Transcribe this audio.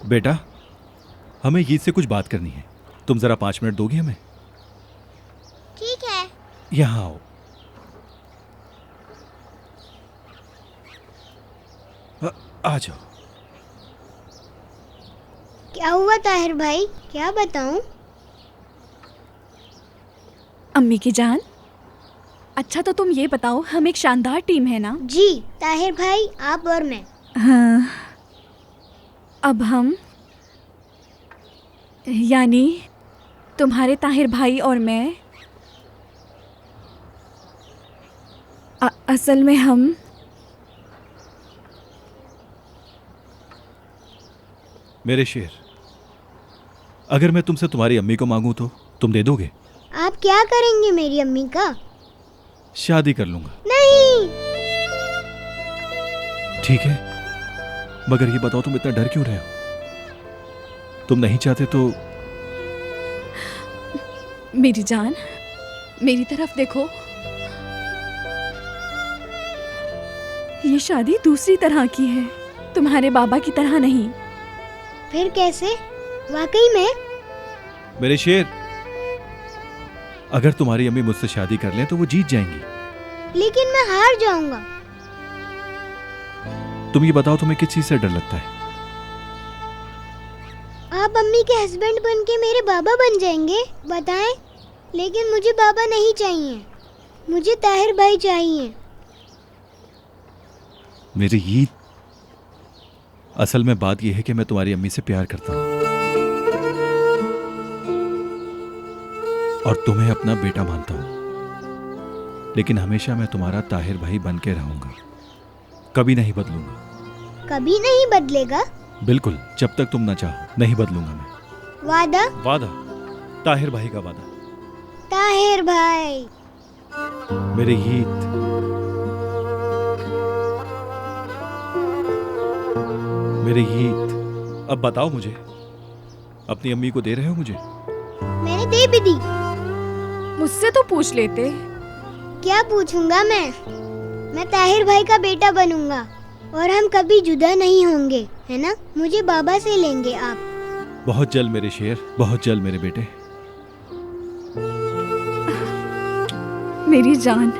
बेटा, हमें ईद से कुछ बात करनी है। तुम जरा 5 मिनट दोगी हमें? ठीक है। यहाँ आओ। आ जाओ। क्या हुआ ताहिर भाई, क्या बताऊं? अम्मी की जान, अच्छा तो तुम ये बताओ, हम एक शानदार टीम है ना? जी ताहिर भाई, आप और मैं। हाँ, अब हम यानी तुम्हारे ताहिर भाई और मैं असल में हम मेरे शेर, अगर मैं तुमसे तुम्हारी अम्मी को मांगूं तो तुम दे दोगे? आप क्या करेंगे मेरी अम्मी का? शादी कर लूंगा। नहीं। ठीक है, मगर ये बताओ तुम इतना डर क्यों रहे हो? तुम नहीं चाहते तो? मेरी जान, मेरी तरफ देखो। ये शादी दूसरी तरह की है, तुम्हारे बाबा की तरह नहीं। फिर कैसे? वाकई में? मेरे शेर, अगर तुम्हारी अम्मी मुझसे शादी कर लें तो वो जीत जाएंगी। लेकिन मैं हार जाऊंगा। तुम ये बताओ तुम्हें किस चीज से डर लगता है? आप अम्मी के हस्बैंड बन के मेरे बाबा बन जाएंगे, बताएं? लेकिन मुझे बाबा नहीं चाहिए, मुझे ताहिर भाई चाहिए। मेरी ईद, असल में बात यह है कि मैं तुम्हारी अम्मी से प्यार करता हूं और तुम्हें अपना बेटा मानता हूं, लेकिन हमेशा मैं तुम्हारा ताहिर भाई बन के रहूंगा, कभी नहीं बदलूंगा। कभी नहीं बदलेगा? बिल्कुल, जब तक तुम ना चाहो नहीं बदलूंगा मैं। वादा? वादा, ताहिर भाई का वादा। ताहिर भाई। मेरे ईद, मेरे ईद, अब बताओ मुझे, अपनी अम्मी को दे रहे हो मुझे? मैंने दे भी दी। मुझसे तो पूछ लेते। क्या पूछूंगा मैं ताहिर भाई का बेटा बनूंगा और हम कभी जुदा नहीं होंगे, है ना? मुझे बाबा से लेंगे आप। बहुत जल्द मेरे शेर, बहुत जल्द मेरे बेटे। मेरी जान।